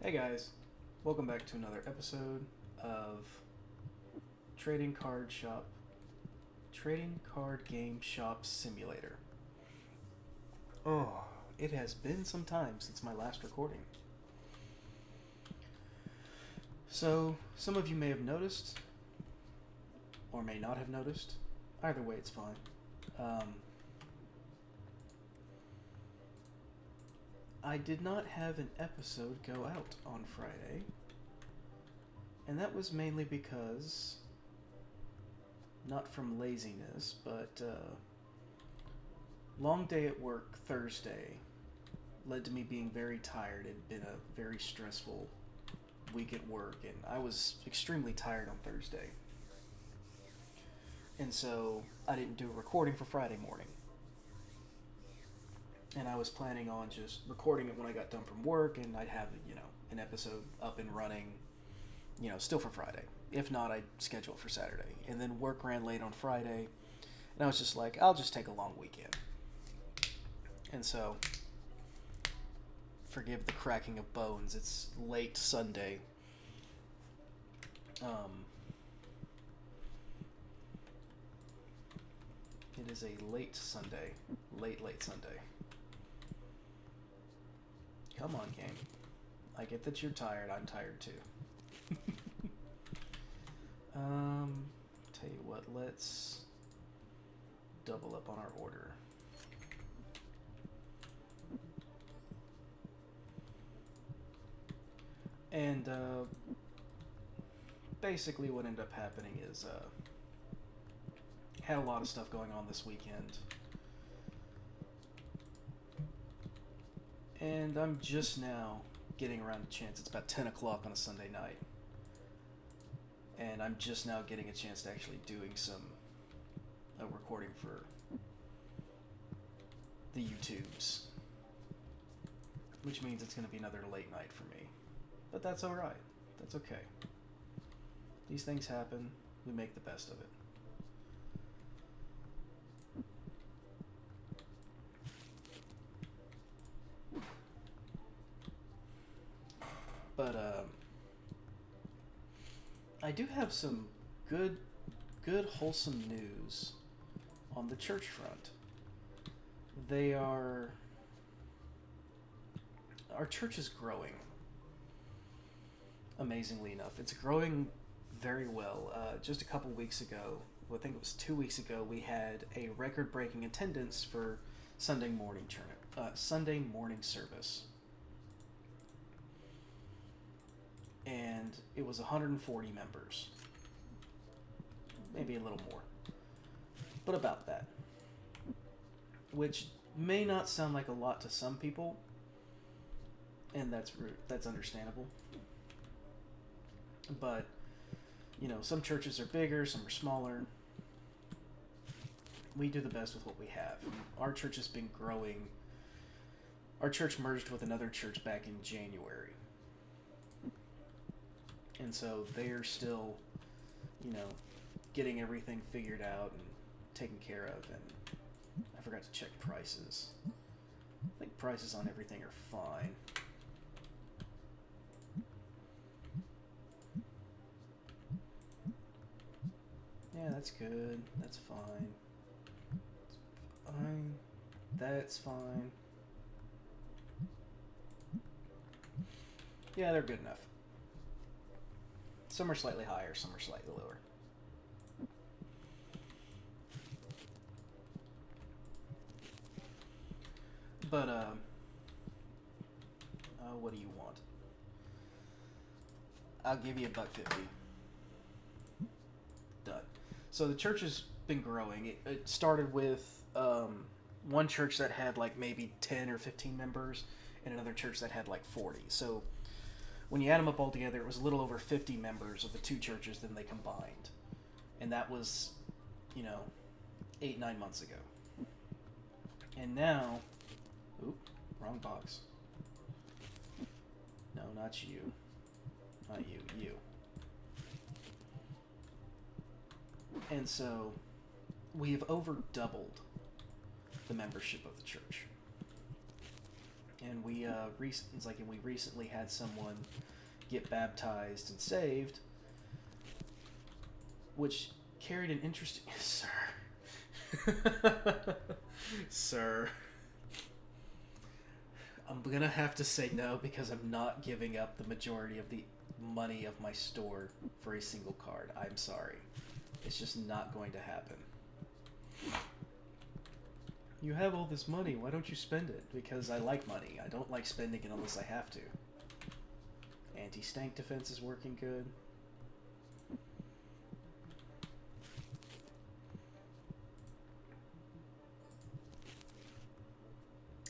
Hey guys, welcome back to another episode of Trading Card Shop, Trading Card Game Shop Simulator. Oh, it has been some time since my last recording. So, some of you may have noticed, or may not have noticed. Either way, it's fine. I did not have an episode go out on Friday, and that was mainly because, not from laziness, but long day at work Thursday led to me being very tired. It had been a very stressful week at work, and I was extremely tired on Thursday. And so I didn't do a recording for Friday morning. And I was planning on just recording it when I got done from work, and I'd have, an episode up and running, still for Friday. If not, I'd schedule it for Saturday. And then work ran late on Friday, and I was just like, I'll just take a long weekend. And so, forgive the cracking of bones, it's late Sunday. It is a late Sunday. Late Sunday. Come on, game. I get that you're tired. I'm tired too. Tell you what, let's double up on our order. And basically what ended up happening is had a lot of stuff going on this weekend. And I'm just now getting around a chance. It's about 10 o'clock on a Sunday night. And I'm just now getting a chance to actually doing a recording for the YouTubes. Which means it's going to be another late night for me. But that's alright. That's okay. These things happen. We make the best of it. But I do have some good wholesome news on the church front. Our church is growing. Amazingly enough, it's growing very well. Just a couple weeks ago, I think it was 2 weeks ago, we had a record-breaking attendance for Sunday morning service. And it was 140 members. Maybe a little more. But about that. Which may not sound like a lot to some people. And that's understandable. But, some churches are bigger, some are smaller. We do the best with what we have. Our church has been growing. Our church merged with another church back in January. And so they're still, getting everything figured out and taken care of. And I forgot to check prices. I think prices on everything are fine. Yeah, that's good. That's fine. It's fine. That's fine. Yeah, they're good enough. Some are slightly higher, some are slightly lower. But, what do you want? I'll give you $1.50. Done. So the church has been growing. It started with one church that had like maybe 10 or 15 members and another church that had like 40. So when you add them up all together, it was a little over 50 members of the two churches than they combined. And that was, 8-9 months ago. And now, wrong box. No, not you. Not you, you. And so, we have over doubled the membership of the church. and we recently had someone get baptized and saved, which carried an interesting sir. Sir. I'm gonna have to say no because I'm not giving up the majority of the money of my store for a single card. I'm sorry. It's just not going to happen. You have all this money, why don't you spend it? Because I like money. I don't like spending it unless I have to. Anti-stank defense is working good.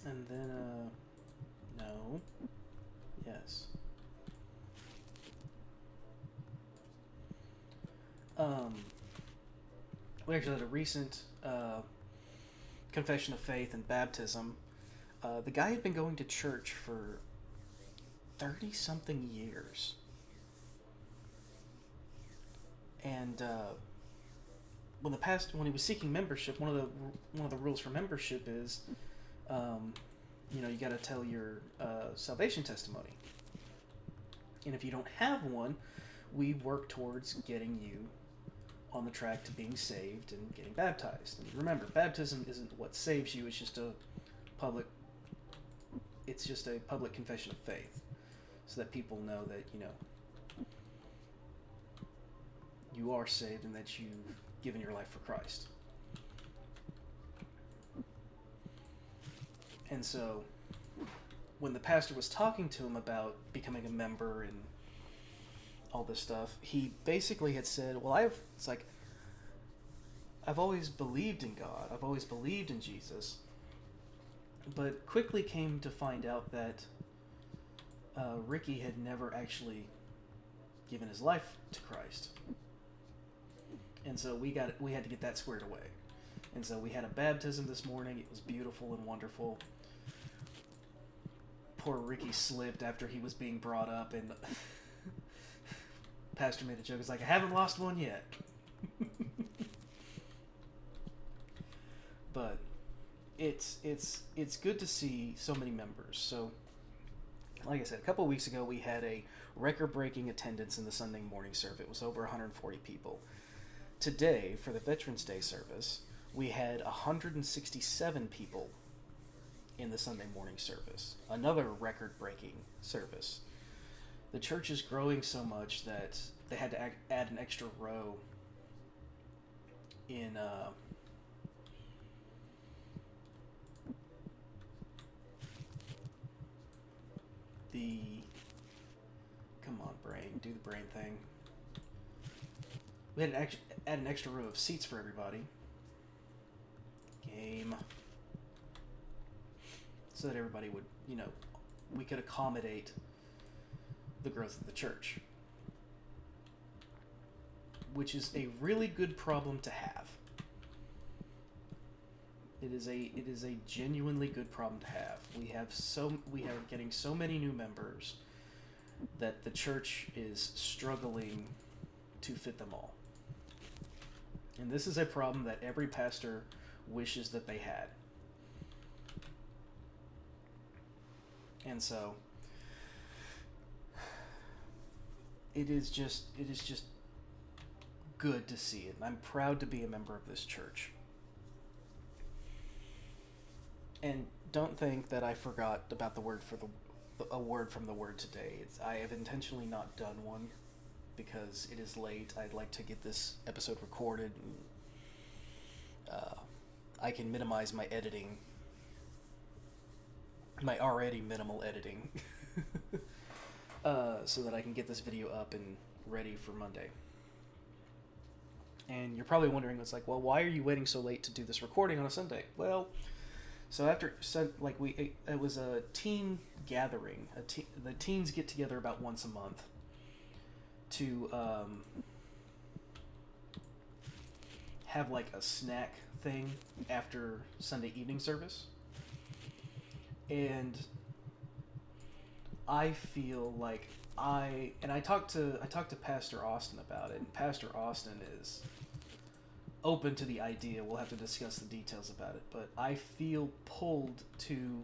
And then, no. Yes. We actually had a recent, confession of faith and baptism. The guy had been going to church for 30-something years. And, when he was seeking membership, one of the rules for membership is, you got to tell your salvation testimony. And if you don't have one, we work towards getting you on the track to being saved and getting baptized. And remember, baptism isn't what saves you; it's just a public confession of faith, so that people know that you are saved and that you've given your life for Christ. And so, when the pastor was talking to him about becoming a member and all this stuff, he basically had said, well, I've always believed in God. I've always believed in Jesus. But quickly came to find out that Ricky had never actually given his life to Christ. And so we had to get that squared away. And so we had a baptism this morning. It was beautiful and wonderful. Poor Ricky slipped after he was being brought up, and pastor made a joke. It's like, I haven't lost one yet. But it's good to see so many members. So, like I said, a couple of weeks ago we had a record-breaking attendance in the Sunday morning service. It was over 140 people. Today, for the Veterans Day service, we had 167 people in the Sunday morning service. Another record-breaking service. The church is growing so much that they had to add an extra row in come on, brain, do the brain thing. We had to add an extra row of seats for everybody. Game. So that everybody would, we could accommodate the growth of the church. Which is a really good problem to have. It is a genuinely good problem to have. We are getting so many new members that the church is struggling to fit them all. And this is a problem that every pastor wishes that they had. And so it is just good to see it. And I'm proud to be a member of this church. And don't think that I forgot about a word from the word today. I have intentionally not done one because it is late. I'd like to get this episode recorded. I can minimize my editing, my already minimal editing, so that I can get this video up and ready for Monday. And you're probably wondering, it's like, well, why are you waiting so late to do this recording on a Sunday? Well, so it was a teen gathering. The teens get together about once a month to have like a snack thing after Sunday evening service. And I feel like I talked to Pastor Austin about it, and Pastor Austin is open to the idea. We'll have to discuss the details about it, but I feel pulled to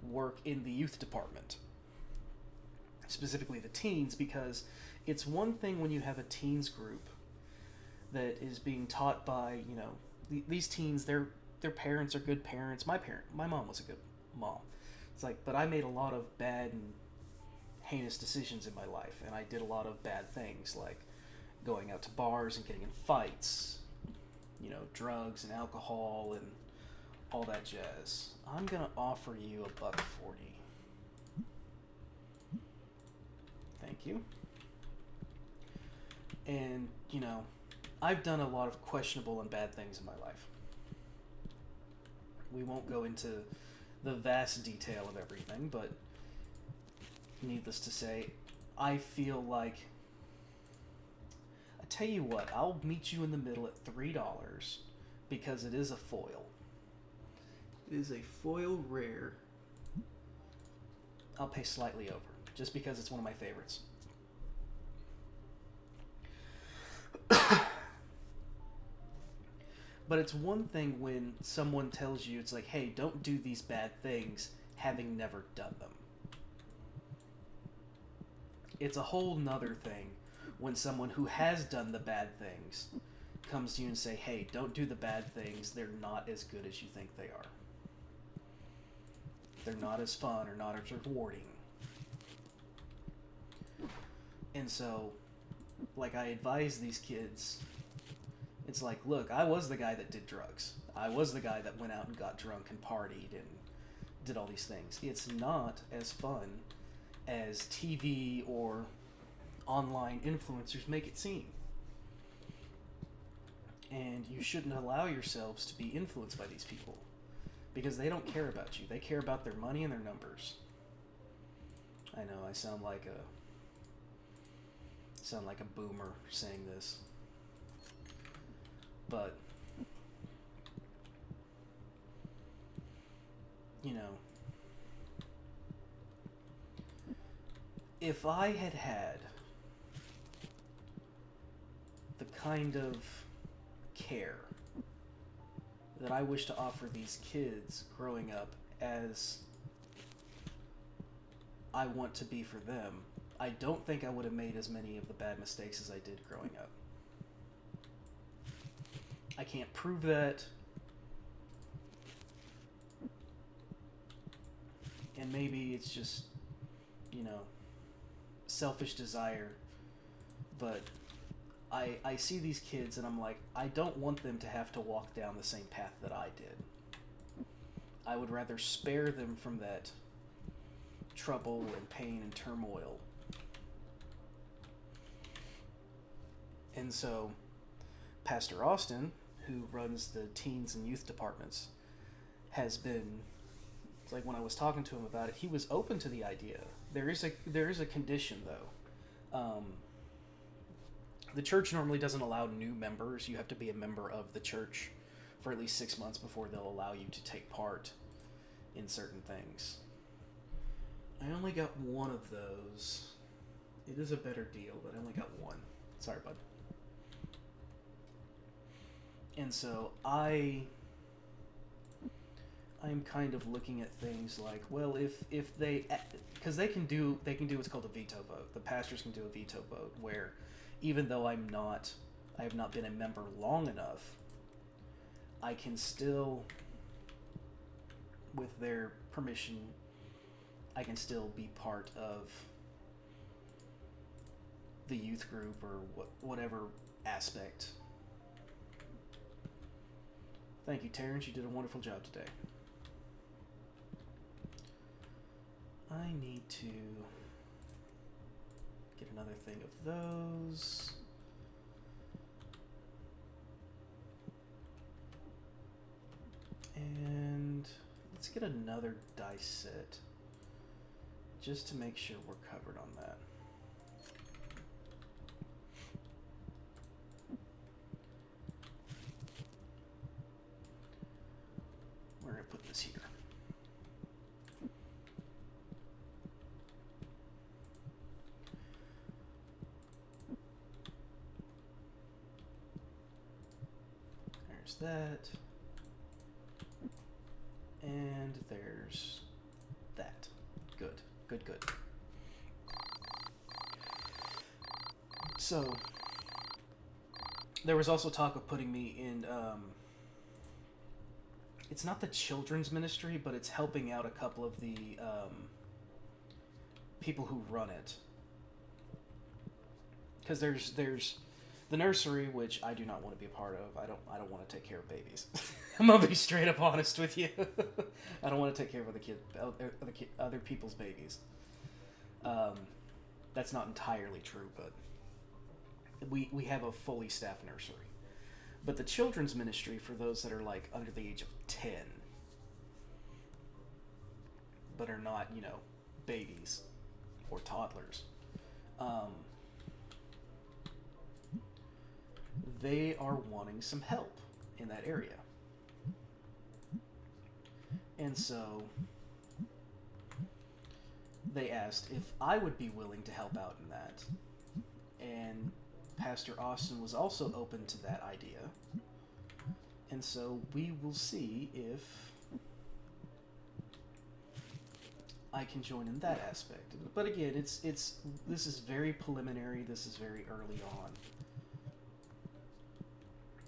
work in the youth department, specifically the teens, because it's one thing when you have a teens group that is being taught by, these teens, their parents are good parents. My mom was a good mom. It's like, but I made a lot of bad and heinous decisions in my life, and I did a lot of bad things, like going out to bars and getting in fights, drugs and alcohol and all that jazz. I'm gonna offer you $1.40. Thank you. And, I've done a lot of questionable and bad things in my life. We won't go into the vast detail of everything, but needless to say, I feel like, I tell you what, I'll meet you in the middle at $3 because it is a foil. It is a foil rare. I'll pay slightly over, just because it's one of my favorites. But it's one thing when someone tells you, it's like, hey, don't do these bad things, having never done them. It's a whole nother thing when someone who has done the bad things comes to you and say, hey, don't do the bad things, they're not as good as you think they are. They're not as fun or not as rewarding. And so, like, I advise these kids, it's like, look, I was the guy that did drugs. I was the guy that went out and got drunk and partied and did all these things. It's not as fun as TV or online influencers make it seem. And you shouldn't allow yourselves to be influenced by these people, because they don't care about you. They care about their money and their numbers. I know I sound like a boomer saying this, but if I had had the kind of care that I wish to offer these kids growing up as I want to be for them, I don't think I would have made as many of the bad mistakes as I did growing up. I can't prove that. And maybe it's just, selfish desire. But I see these kids and I'm like, I don't want them to have to walk down the same path that I did. I would rather spare them from that trouble and pain and turmoil. And so, Pastor Austin, who runs the teens and youth departments, has been, it's like when I was talking to him about it, he was open to the idea. There is a condition, though. The church normally doesn't allow new members. You have to be a member of the church for at least 6 months before they'll allow you to take part in certain things. I only got one of those. It is a better deal, but I only got one. Sorry, bud. And so I'm kind of looking at things like, well, if they, because they can do what's called a veto vote. The pastors can do a veto vote where, even though I have not been a member long enough, I can still, with their permission, I can still be part of the youth group or whatever aspect. Thank you, Terrence. You did a wonderful job today. I need to get another thing of those. And let's get another dice set, just to make sure we're covered on that. We're going to put this here. There's that. And there's Good, good. So, there was also talk of putting me in, it's not the children's ministry, but it's helping out a couple of the people who run it. Because there's the nursery, which I do not want to be a part of. I don't want to take care of babies. I'm gonna be straight up honest with you. I don't want to take care of other people's babies. That's not entirely true, but we have a fully staffed nursery. But the children's ministry, for those that are like under the age of 10, but are not, babies or toddlers, they are wanting some help in that area. And so they asked if I would be willing to help out in that. And Pastor Austin was also open to that idea. And so we will see if I can join in that aspect. But again, this is very preliminary. This is very early on.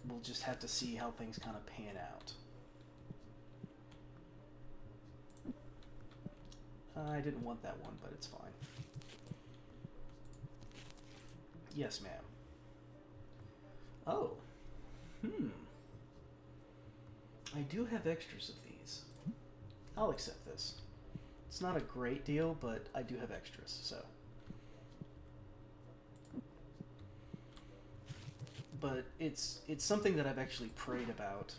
We'll just have to see how things kind of pan out. I didn't want that one, but it's fine. Yes, ma'am. Oh. I do have extras of these. I'll accept this. It's not a great deal, but I do have extras, so. But it's something that I've actually prayed about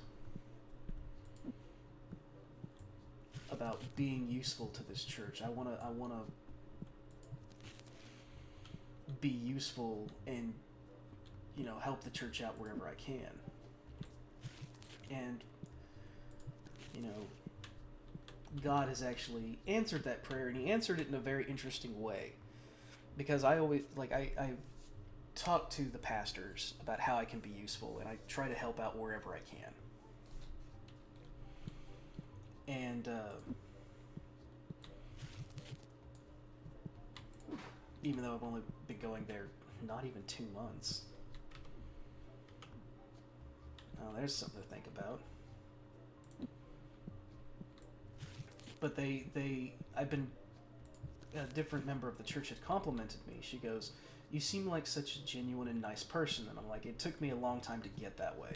being useful to this church. I wanna be useful and help the church out wherever I can. And God has actually answered that prayer, and He answered it in a very interesting way. Because I always I talk to the pastors about how I can be useful, and I try to help out wherever I can. And even though I've only been going there not even 2 months. Oh, there's something to think about. But I've been, a different member of the church had complimented me. She goes, "You seem like such a genuine and nice person." And I'm like, it took me a long time to get that way.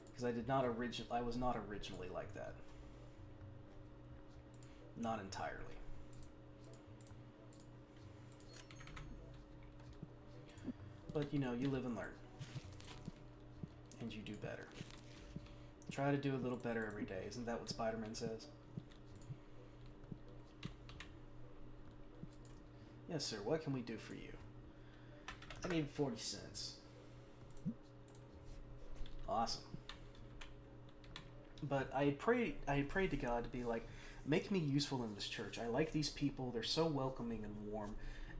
Because I was not originally like that. Not entirely. But you live and learn. And you do better. Try to do a little better every day. Isn't that what Spider-Man says? Yes, sir. What can we do for you? I need 40 cents. Awesome. But I had prayed to God to be like, make me useful in this church. I like these people. They're so welcoming and warm.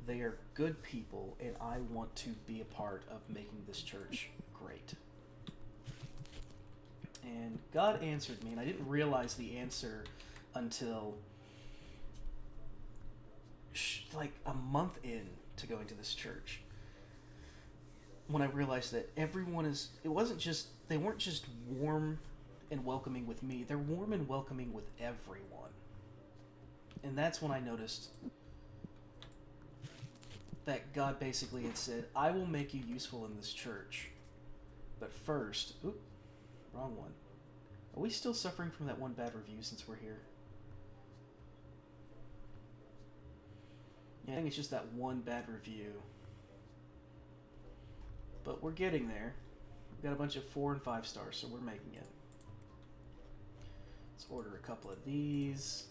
They are good people, and I want to be a part of making this church great. And God answered me, and I didn't realize the answer until like a month in to going to this church. When I realized that they weren't just warm and welcoming with me, they're warm and welcoming with everyone. And that's when I noticed that God basically had said, I will make you useful in this church. But first, wrong one. Are we still suffering from that one bad review since we're here? Yeah, I think it's just that one bad review. But we're getting there. We've got a bunch of 4 and 5 stars, so we're making it. Let's order a couple of these.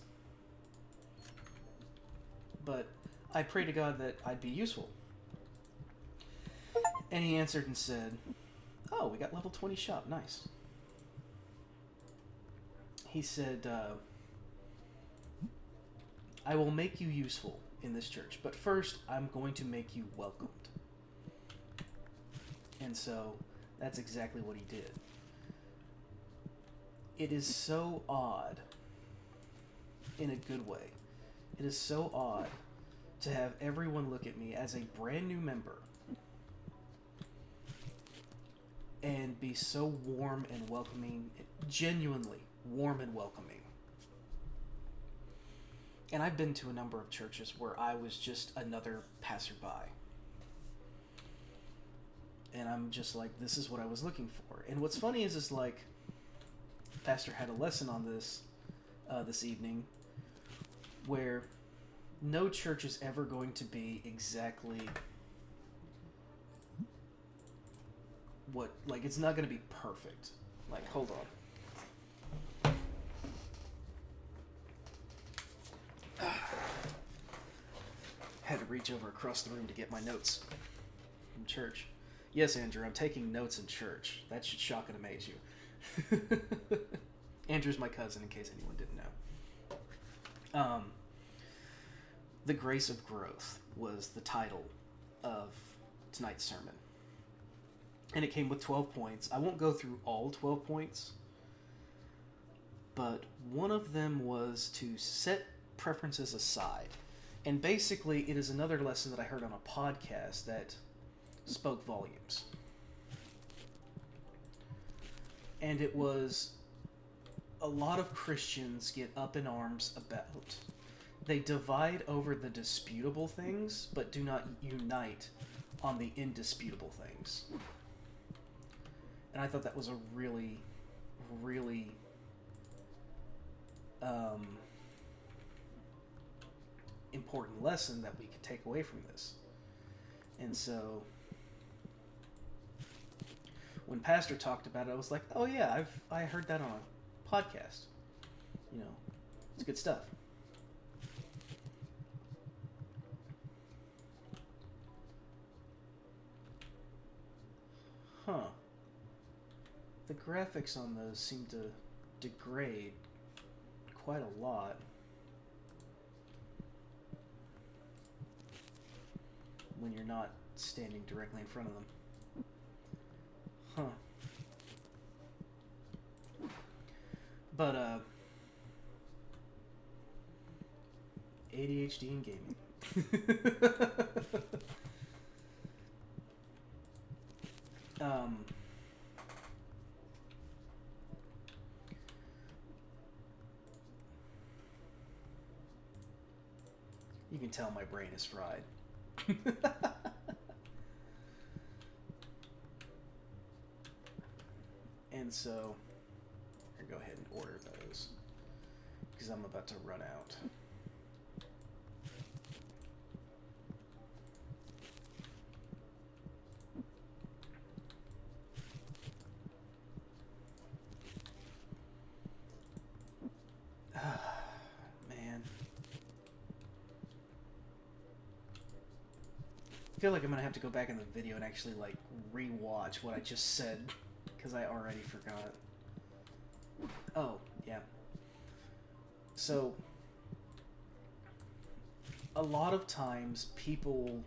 But I pray to God that I'd be useful. And He answered and said, oh, we got level 20 shop. Nice. He said, I will make you useful in this church, but first I'm going to make you welcomed. And so that's exactly what He did. It is so odd, in a good way, It is so odd to have everyone look at me as a brand new member and be so warm and welcoming, genuinely warm and welcoming. And I've been to a number of churches where I was just another passerby. And I'm just like, this is what I was looking for. And what's funny is like, Pastor had a lesson on this this evening, where no church is ever going to be exactly what, like, it's not going to be perfect. Like, hold on. Had to reach over across the room to get my notes from church. Yes, Andrew, I'm taking notes in church. That should shock and amaze you. Andrew's my cousin, in case anyone didn't know. The Grace of Growth was the title of tonight's sermon. And it came with 12 points. I won't go through all 12 points, but one of them was to set preferences aside. And basically, it is another lesson that I heard on a podcast that spoke volumes. And it was, a lot of Christians get up in arms about, they divide over the disputable things, but do not unite on the indisputable things. And I thought that was a really, really important lesson that we could take away from this. And so when Pastor talked about it, I was like, oh yeah, I heard that on a podcast. You know, it's good stuff. Huh. The graphics on those seem to degrade quite a lot when you're not standing directly in front of them. Huh. But, ADHD in gaming. You can tell my brain is fried. And so, here, go ahead and order those, because I'm about to run out. Man. I feel like I'm going to have to go back in the video and actually, like, re-watch what I just said, because I already forgot. Oh, yeah. So, a lot of times people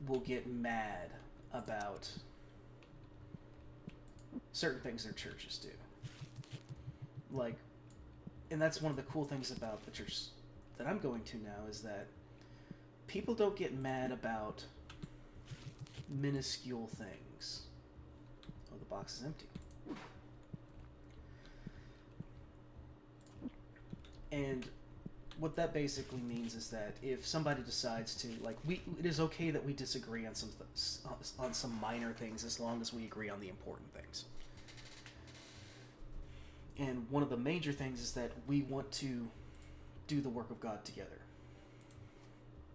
will get mad about certain things their churches do. Like, and that's one of the cool things about the church that I'm going to now, is that people don't get mad about minuscule things. Oh, the box is empty. And what that basically means is that if somebody decides to, like, it is okay that we disagree on some minor things, as long as we agree on the important things. And one of the major things is that we want to do the work of God together.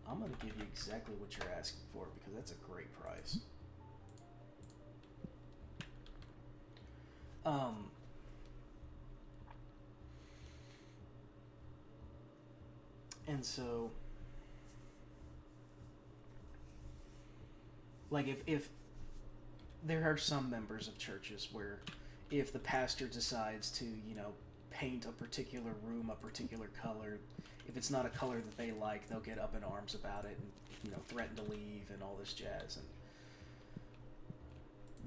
I'm going to give you exactly what you're asking for, because that's a great price. And so, like, if there are some members of churches where if the pastor decides to, you know, paint a particular room a particular color, if it's not a color that they like, they'll get up in arms about it and, you know, threaten to leave and all this jazz. And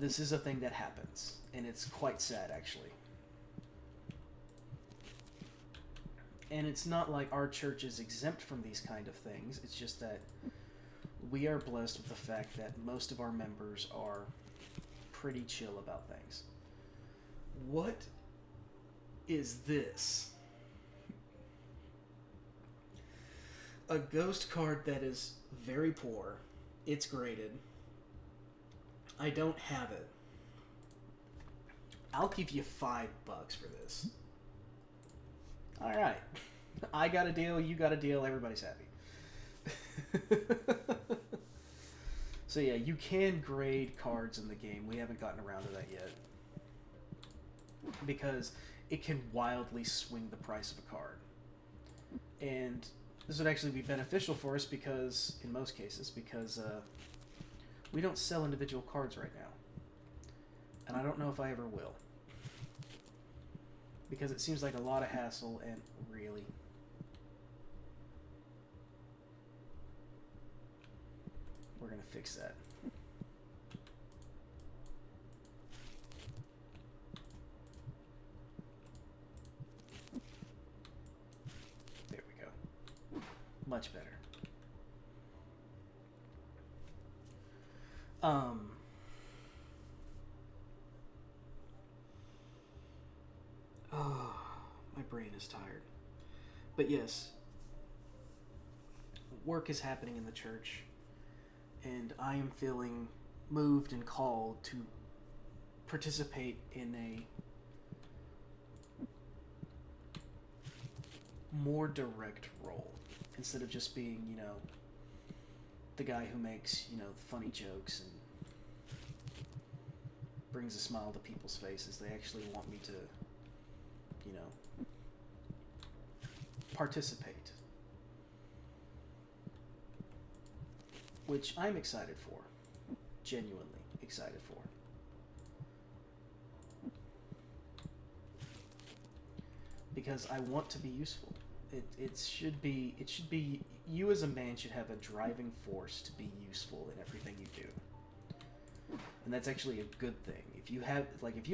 this is a thing that happens, and it's quite sad, actually. And it's not like our church is exempt from these kind of things. It's just that we are blessed with the fact that most of our members are pretty chill about things. What is this? A ghost card that is very poor. It's graded. I don't have it. I'll give you $5 for this. Alright. I got a deal, you got a deal, everybody's happy. So yeah, you can grade cards in the game. We haven't gotten around to that yet. Because it can wildly swing the price of a card. And this would actually be beneficial for us because, in most cases, because we don't sell individual cards right now. And I don't know if I ever will. Because it seems like a lot of hassle and really... We're going to fix that. There we go. Much better. Oh, my brain is tired. But yes, work is happening in the church, and I am feeling moved and called to participate in a more direct role, instead of just being, you know, the guy who makes, you know, funny jokes and brings a smile to people's faces. They actually want me to, you know, participate. Which I'm excited for. Genuinely excited for. Because I want to be useful. It should be, you as a man should have a driving force to be useful in everything you do. And that's actually a good thing. If you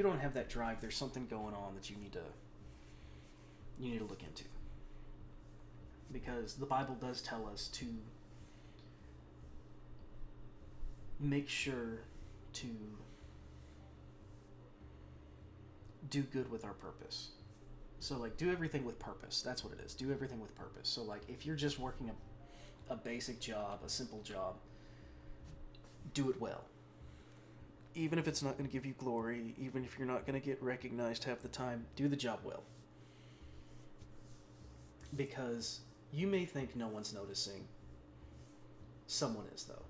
don't have that drive, there's something going on that you need to look into. Because the Bible does tell us to make sure to do good with our purpose. So, like, do everything with purpose. That's what it is. Do everything with purpose. So, like, if you're just working a basic job, a simple job, do it well. Even if it's not going to give you glory, even if you're not going to get recognized half the time, do the job well. Because you may think no one's noticing. Someone is, though.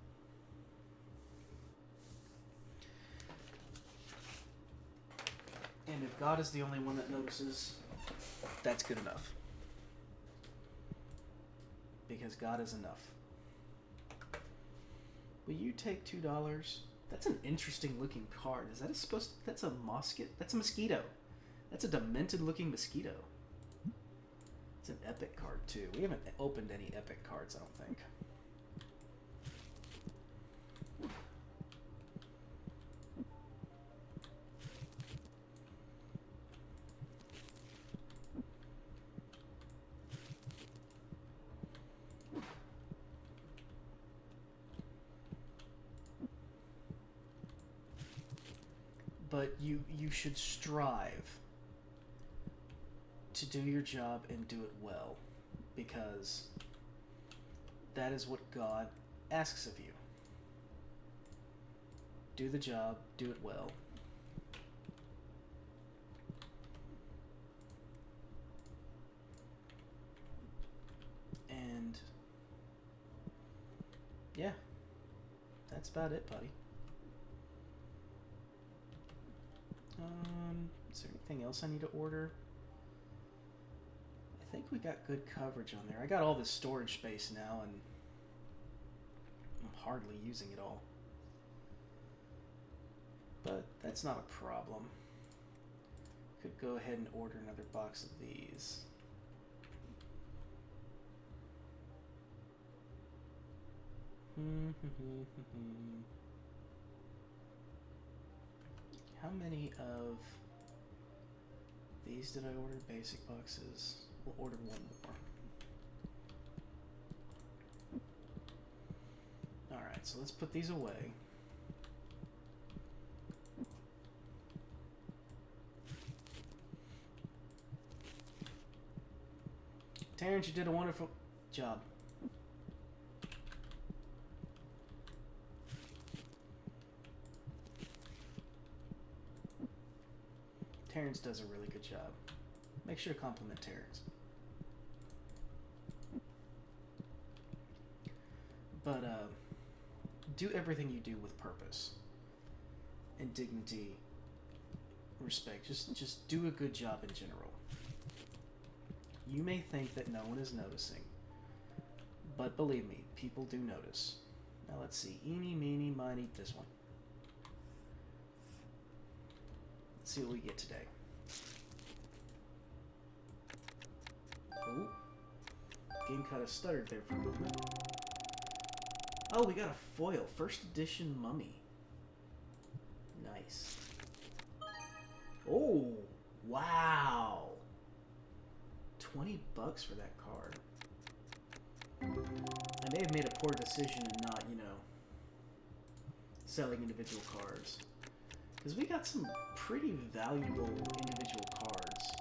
And if God is the only one that notices, that's good enough. Because God is enough. Will you take $2? That's an interesting looking card. Is that that's a mosquito? That's a mosquito. That's a demented looking mosquito. It's an epic card too. We haven't opened any epic cards, I don't think. But you should strive to do your job and do it well, because that is what God asks of you. Do the job, do it well. And yeah, that's about it, buddy. Is there anything else I need to order? I think we got good coverage on there. I got all this storage space now, and I'm hardly using it all. But that's not a problem. Could go ahead and order another box of these. How many of these did I order? Basic boxes. We'll order one more. Alright, so let's put these away. Terrence, you did a wonderful job. Terrence does a really good job. Make sure to compliment Terrence. But do everything you do with purpose and dignity, respect. Just do a good job in general. You may think that no one is noticing, but believe me, people do notice. Now let's see. Eeny, meeny, miny, this one. Let's see what we get today. Ooh. Game kind of stuttered there for a moment. Oh, we got a foil. First edition mummy. Nice. Oh, wow. $20 for that card. I may have made a poor decision in not, selling individual cards. Because we got some pretty valuable individual cards.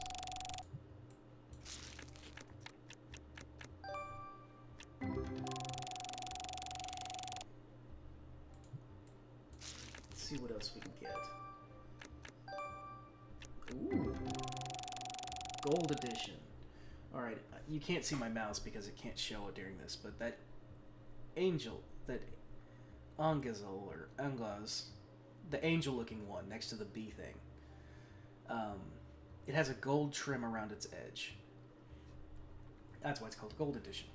Let's see what else we can get. Ooh. Gold edition. Alright, you can't see my mouse because it can't show it during this, but that angel, that Angazel or Angaz, the angel-looking one next to the bee thing, it has a gold trim around its edge. That's why it's called Gold Edition.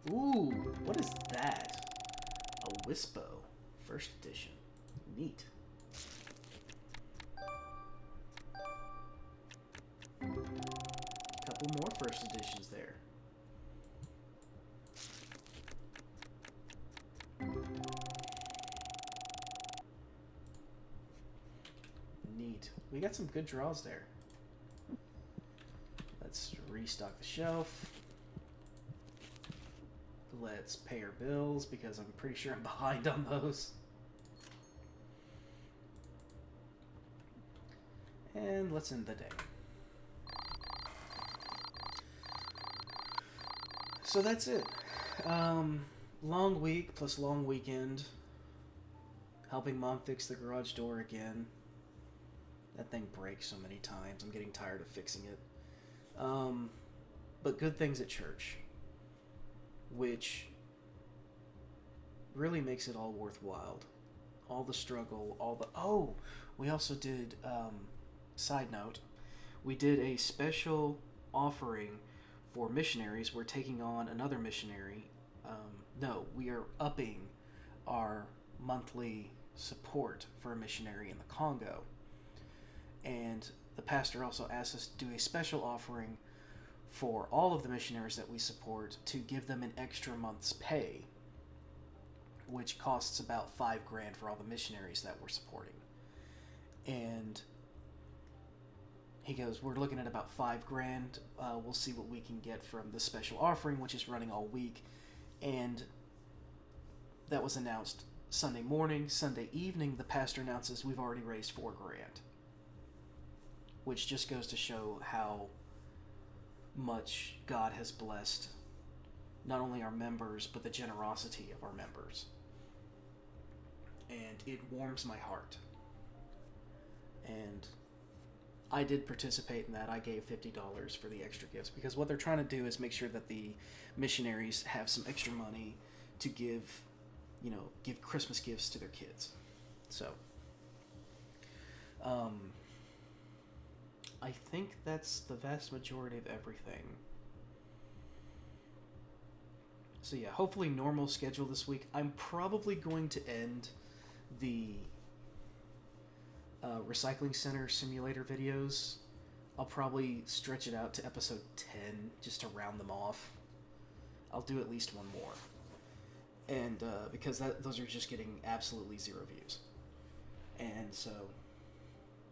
Ooh, what is that? A Wispo, First Edition. Neat. Couple more First Editions there. Neat. We got some good draws there. Let's restock the shelf. Let's pay our bills because I'm pretty sure I'm behind on those. And let's end the day. So that's it. Long week plus long weekend. Helping Mom fix the garage door again. That thing breaks so many times. I'm getting tired of fixing it. But good things at church. Which really makes it all worthwhile. All the struggle, all the... Oh! We also did... side note. We did a special offering for missionaries. We're taking on another missionary. No, we are upping our monthly support for a missionary in the Congo. And the pastor also asked us to do a special offering for all of the missionaries that we support to give them an extra month's pay, which costs about $5,000 for all the missionaries that we're supporting. And he goes, we're looking at about $5,000. We'll see what we can get from the special offering, which is running all week. And that was announced Sunday morning. Sunday evening, the pastor announces we've already raised $4,000, which just goes to show how much God has blessed not only our members, but the generosity of our members. And it warms my heart. And I did participate in that. I gave $50 for the extra gifts because what they're trying to do is make sure that the missionaries have some extra money to give Christmas gifts to their kids. So, I think that's the vast majority of everything. So yeah, hopefully normal schedule this week. I'm probably going to end the recycling center simulator videos. I'll probably stretch it out to episode 10 just to round them off. I'll do at least one more. And because those are just getting absolutely 0 views. And so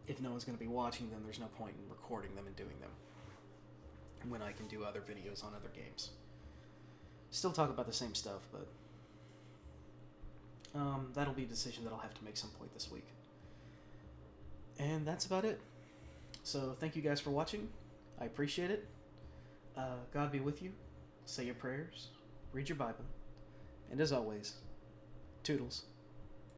if no one's going to be watching them, there's no point in recording them and doing them when I can do other videos on other games. Still talk about the same stuff, but that'll be a decision that I'll have to make some point this week. And that's about it. So thank you guys for watching. I appreciate it. God be with you. Say your prayers. Read your Bible. And as always, toodles.